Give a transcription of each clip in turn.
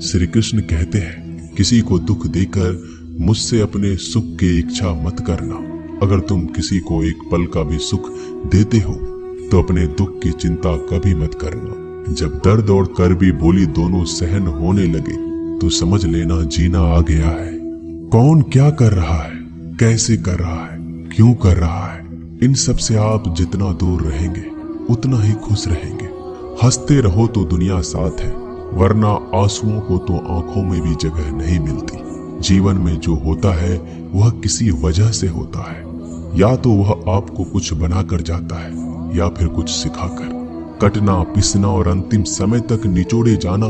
श्री कृष्ण कहते हैं, किसी को दुख देकर मुझसे अपने सुख की इच्छा मत करना। अगर तुम किसी को एक पल का भी सुख देते हो तो अपने दुख की चिंता कभी मत करना। जब दर्द और कर्बी बोली दोनों सहन होने लगे तो समझ लेना जीना आ गया है। कौन क्या कर रहा है, कैसे कर रहा है, क्यों कर रहा है, इन सब से आप जितना दूर रहेंगे उतना ही खुश रहेंगे। हंसते रहो तो दुनिया साथ है, वरना आंसुओं को तो आंखों में भी जगह नहीं मिलती। जीवन में जो होता है वह किसी वजह से होता है, या तो वह आपको कुछ बनाकर जाता है या फिर कुछ सिखाकर। कटना, पिसना और अंतिम समय तक निचोड़े जाना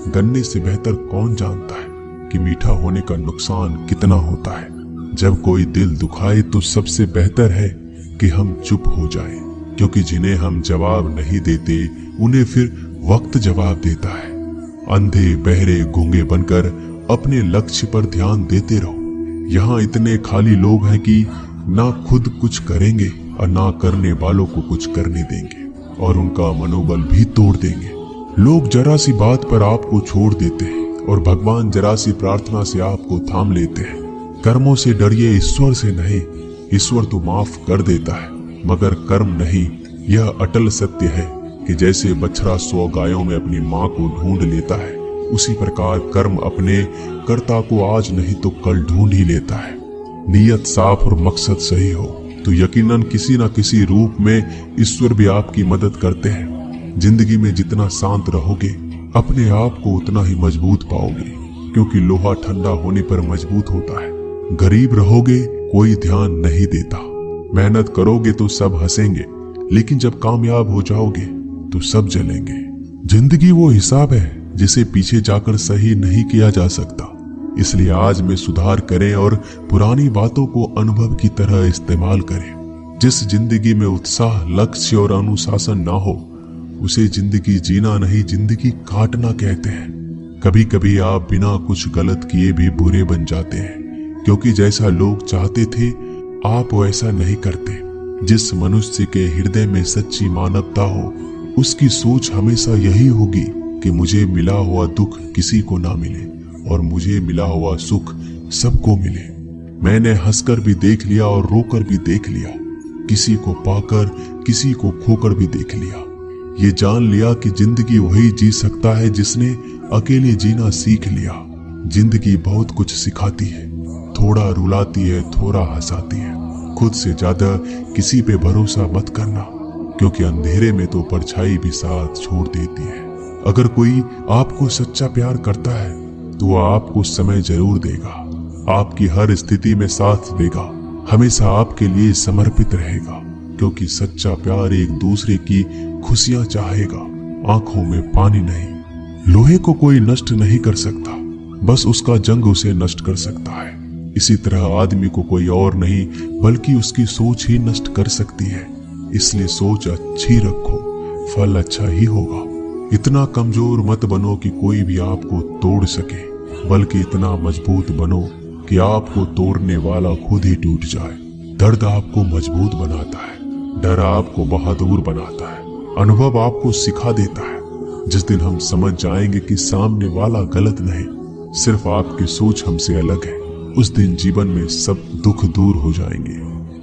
गन्ने से बेहतर कौन जानता है कि मीठा होने का नुकसान कितना होता है। जब कोई दिल दुखाए तो सबसे बेहतर है कि हम चुप हो जाएं, क्योंकि जिन्हें हम जवाब नहीं देते उन्हें फिर वक्त जवाब देता है। अंधे बहरे गूंगे बनकर अपने लक्ष्य पर ध्यान देते रहो। यहाँ इतने खाली लोग हैं कि ना खुद कुछ करेंगे और ना करने वालों को कुछ करने देंगे और उनका मनोबल भी तोड़ देंगे। लोग जरा सी बात पर आपको छोड़ देते हैं और भगवान जरा सी प्रार्थना से आपको थाम लेते हैं। कर्मों से डरिए, ईश्वर से नहीं। ईश्वर तो माफ कर देता है मगर कर्म नहीं। यह अटल सत्य है कि जैसे बछड़ा 100 गायों में अपनी माँ को ढूंढ लेता है, उसी प्रकार कर्म अपने कर्ता को आज नहीं तो कल ढूंढ ही लेता है। नीयत साफ और मकसद सही हो तो यकीनन किसी न किसी रूप में ईश्वर भी आपकी मदद करते हैं। जिंदगी में जितना शांत रहोगे अपने आप को उतना ही मजबूत पाओगे, क्योंकि लोहा ठंडा होने पर मजबूत होता है। गरीब रहोगे कोई ध्यान नहीं देता, मेहनत करोगे तो सब हंसेंगे, लेकिन जब कामयाब हो जाओगे तो सब जलेंगे। जिंदगी वो हिसाब है जिसे पीछे जाकर सही नहीं किया जा सकता। इसलिए आज में सुधार करें और पुरानी बातों को अनुभव की तरह इस्तेमाल करें। जिस जिंदगी में उत्साह, लक्ष्य और अनुशासन ना हो उसे जिंदगी जीना नहीं, जिंदगी काटना कहते हैं। कभी कभी आप बिना कुछ गलत किए भी बुरे बन जाते हैं, क्योंकि जैसा लोग चाहते थे आप वैसा नहीं करते। जिस मनुष्य के हृदय में सच्ची मानवता हो उसकी सोच हमेशा यही होगी कि मुझे मिला हुआ दुख किसी को ना मिले और मुझे मिला हुआ सुख सबको मिले। मैंने हंसकर भी देख लिया और रोकर भी देख लिया, किसी को पाकर किसी को खोकर भी देख लिया। ये जान लिया कि जिंदगी वही जी सकता है जिसने अकेले जीना सीख लिया। जिंदगी बहुत कुछ सिखाती है, थोड़ा रुलाती है, थोड़ा हंसाती है। खुद से ज्यादा किसी पे भरोसा मत करना, क्योंकि अंधेरे में तो परछाई भी साथ छोड़ देती है। अगर कोई आपको सच्चा प्यार करता है तो वह आपको समय जरूर देगा, आपकी हर स्थिति में साथ देगा, हमेशा आपके लिए समर्पित रहेगा, क्योंकि सच्चा प्यार एक दूसरे की खुशियां चाहेगा, आंखों में पानी नहीं। लोहे को कोई नष्ट नहीं कर सकता, बस उसका जंग उसे नष्ट कर सकता है। इसी तरह आदमी को कोई और नहीं बल्कि उसकी सोच ही नष्ट कर सकती है। इसलिए सोच अच्छी रखो, फल अच्छा ही होगा। इतना कमजोर मत बनो कि कोई भी आपको तोड़ सके, बल्कि इतना मजबूत बनो कि आपको तोड़ने वाला खुद ही टूट जाए। दर्द आपको मजबूत बनाता है, डर आपको बहादुर बनाता है, अनुभव आपको सिखा देता है। जिस दिन हम समझ जाएंगे कि सामने वाला गलत नहीं, सिर्फ आपकी सोच हमसे अलग है, उस दिन जीवन में सब दुख दूर हो जाएंगे।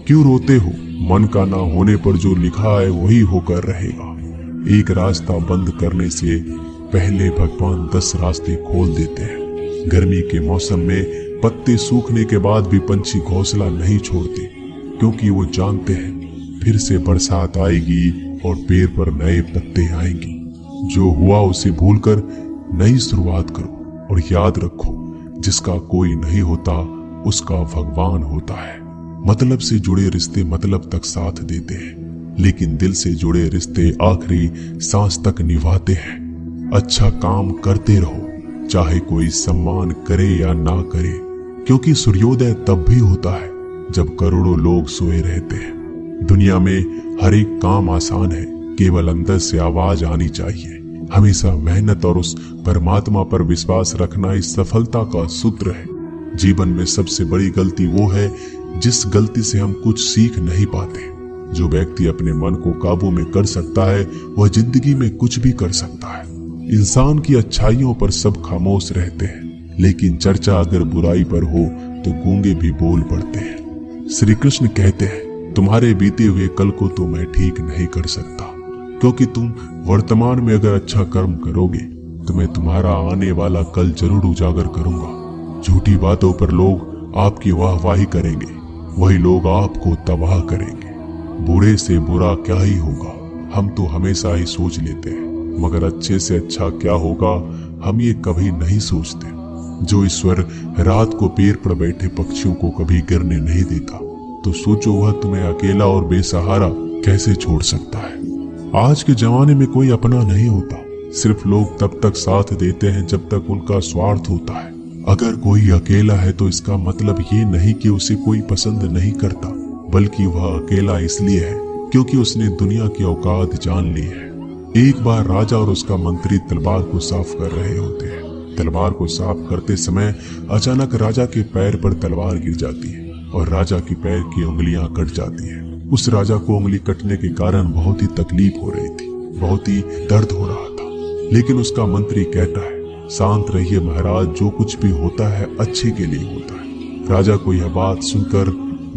क्यों रोते हो? मन का ना होने पर जो लिखा है वही होकर रहेगा। एक रास्ता बंद करने से पहले भगवान 10 रास्ते खोल देते हैं। गर्मी के मौसम में पत्ते सूखने के बाद भी पंछी घोंसला नहीं छोड़ते, क्योंकि वो जानते हैं फिर से बरसात आएगी और पेड़ पर नए पत्ते आएंगे। जो हुआ उसे भूलकर नई शुरुआत करो और याद रखो, जिसका कोई नहीं होता उसका भगवान होता है। मतलब से जुड़े रिश्ते मतलब तक साथ देते हैं, लेकिन दिल से जुड़े रिश्ते आखिरी सांस तक निभाते हैं। अच्छा काम करते रहो, चाहे कोई सम्मान करे या ना करे, क्योंकि सूर्योदय तब भी होता है जब करोड़ों लोग सोए रहते हैं। दुनिया में हर एक काम आसान है, केवल अंदर से आवाज आनी चाहिए। हमेशा मेहनत और उस परमात्मा पर विश्वास रखना इस सफलता का सूत्र है। जीवन में सबसे बड़ी गलती वो है जिस गलती से हम कुछ सीख नहीं पाते। जो व्यक्ति अपने मन को काबू में कर सकता है वह जिंदगी में कुछ भी कर सकता है। इंसान की अच्छाइयों पर सब खामोश रहते हैं, लेकिन चर्चा अगर बुराई पर हो तो गूंगे भी बोल पड़ते हैं। श्री कृष्ण कहते हैं, तुम्हारे बीते हुए कल को तो मैं ठीक नहीं कर सकता, क्योंकि तुम वर्तमान में अगर अच्छा कर्म करोगे तो मैं तुम्हारा आने वाला कल जरूर उजागर करूंगा। झूठी बातों पर लोग आपकी वाहवाही करेंगे, वही लोग आपको तबाह करेंगे। बुरे से बुरा क्या ही होगा, हम तो हमेशा ही सोच लेते हैं, मगर अच्छे से अच्छा क्या होगा हम ये कभी नहीं सोचते। जो ईश्वर रात को पेड़ पर बैठे पक्षियों को कभी गिरने नहीं देता, तो सोचो वह तुम्हें अकेला और बेसहारा कैसे छोड़ सकता है। आज के जमाने में कोई अपना नहीं होता, सिर्फ लोग तब तक साथ देते हैं जब तक उनका स्वार्थ होता है। अगर कोई अकेला है तो इसका मतलब ये नहीं कि उसे कोई पसंद नहीं करता, बल्कि वह अकेला इसलिए है क्योंकि उसने दुनिया की औकात जान ली है। एक बार राजा और उसका मंत्री तलवार को साफ कर रहे होते हैं। तलवार को साफ करते समय अचानक राजा के पैर पर तलवार गिर जाती है और राजा की पैर की उंगलियां कट जाती हैं। उस राजा को उंगली कटने के कारण बहुत ही तकलीफ हो रही थी, बहुत ही दर्द हो रहा था, लेकिन उसका मंत्री कहता है, शांत रहिए महाराज, जो कुछ भी होता है अच्छे के लिए होता है। राजा को यह बात सुनकर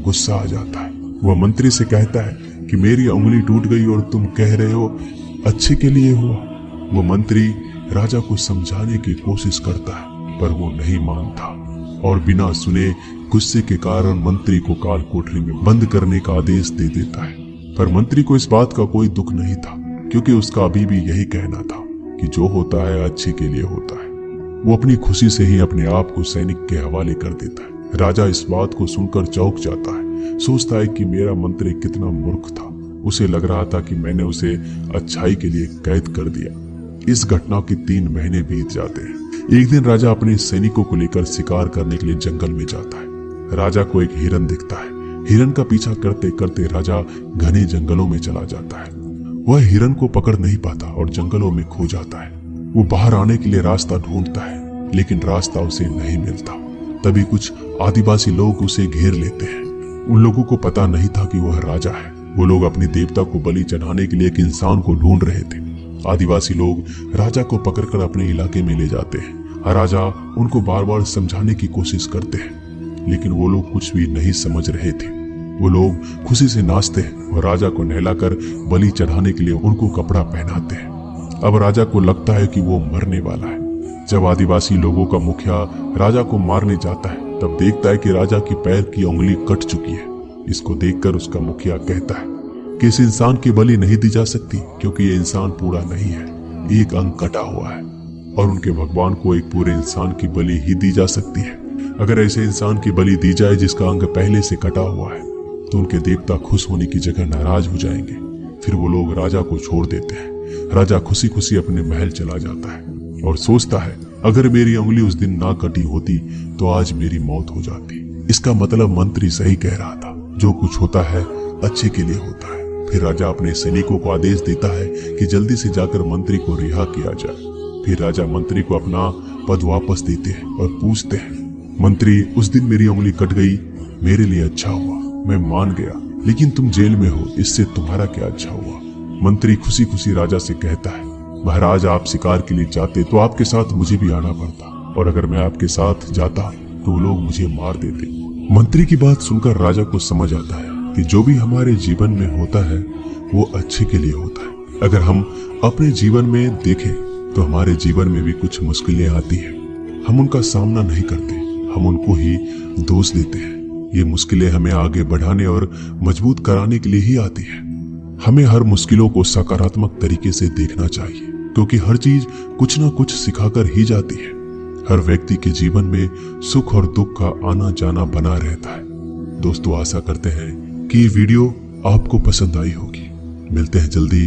गुस्सा आ जाता है। वह मंत्री से कहता है कि मेरी उंगली टूट गई और तुम कह रहे हो अच्छे के लिए हुआ। वो मंत्री राजा को समझाने की कोशिश करता है, पर वो नहीं मानता और बिना सुने गुस्से के कारण मंत्री को काल कोठरी में बंद करने का आदेश दे देता है। पर मंत्री को इस बात का कोई दुख नहीं था, क्योंकि उसका अभी भी यही कहना था कि जो होता है अच्छे के लिए होता है। वो अपनी खुशी से ही अपने आप को सैनिक के हवाले कर देता है। राजा इस बात को सुनकर चौंक जाता है, सोचता है कि मेरा मंत्री कितना मूर्ख था। उसे लग रहा था कि मैंने उसे अच्छाई के लिए कैद कर दिया। इस घटना के 3 महीने बीत जाते हैं। एक दिन राजा अपने सैनिकों को लेकर शिकार करने के लिए जंगल में जाता है। राजा को एक हिरन दिखता है। हिरन का पीछा करते करते राजा घने जंगलों में चला जाता है। वह हिरन को पकड़ नहीं पाता और जंगलों में खो जाता है। वो बाहर आने के लिए रास्ता ढूंढता है, लेकिन रास्ता उसे नहीं मिलता। तभी कुछ आदिवासी लोग उसे घेर लेते हैं। उन लोगों को पता नहीं था कि वह राजा है। वो लोग अपने देवता को बलि चढ़ाने के लिए एक इंसान को ढूंढ रहे थे। आदिवासी लोग राजा को पकड़कर अपने इलाके में ले जाते हैं। राजा उनको बार बार समझाने की कोशिश करते हैं, लेकिन वो लोग कुछ भी नहीं समझ रहे थे। वो लोग खुशी से नाचते हैं और राजा को नहलाकर बलि चढ़ाने के लिए उनको कपड़ा पहनाते हैं। अब राजा को लगता है कि वो मरने वाला है। जब आदिवासी लोगों का मुखिया राजा को मारने जाता है, तब देखता है कि राजा की पैर की उंगली कट चुकी है। इसको देखकर उसका मुखिया कहता है कि इस इंसान की बलि नहीं दी जा सकती, क्योंकि ये इंसान पूरा नहीं है, एक अंग कटा हुआ है, और उनके भगवान को एक पूरे इंसान की बलि ही दी जा सकती है। अगर ऐसे इंसान की बलि दी जाए जिसका अंग पहले से कटा हुआ है, तो उनके देवता खुश होने की जगह नाराज हो जाएंगे। फिर वो लोग राजा को छोड़ देते हैं। राजा खुशी खुशी अपने महल चला जाता है और सोचता है, अगर मेरी उंगली उस दिन ना कटी होती तो आज मेरी मौत हो जाती। इसका मतलब मंत्री सही कह रहा था, जो कुछ होता है अच्छे के लिए होता है। फिर राजा अपने सैनिकों को आदेश देता है कि जल्दी से जाकर मंत्री को रिहा किया जाए। फिर राजा मंत्री को अपना पद वापस देते हैं और पूछते हैं, मंत्री, उस दिन मेरी उंगली कट गई, मेरे लिए अच्छा हुआ, मैं मान गया, लेकिन तुम जेल में हो, इससे तुम्हारा क्या अच्छा हुआ? मंत्री खुशी खुशी राजा से कहता है, महाराज, आप शिकार के लिए जाते तो आपके साथ मुझे भी आना पड़ता, और अगर मैं आपके साथ जाता तो वो लोग मुझे मार देते। मंत्री की बात सुनकर राजा को समझ आता है कि जो भी हमारे जीवन में होता है वो अच्छे के लिए होता है। अगर हम अपने जीवन में देखें तो हमारे जीवन में भी कुछ मुश्किलें आती हैं, हम उनका सामना नहीं करते, हम उनको ही दोष देते हैं। ये मुश्किलें हमें आगे बढ़ाने और मजबूत कराने के लिए ही आती हैं। हमें हर मुश्किलों को सकारात्मक तरीके से देखना चाहिए, क्योंकि हर चीज कुछ ना कुछ सिखाकर ही जाती है। हर व्यक्ति के जीवन में सुख और दुख का आना जाना बना रहता है। दोस्तों, आशा करते हैं कि ये वीडियो आपको पसंद आई होगी। मिलते हैं जल्दी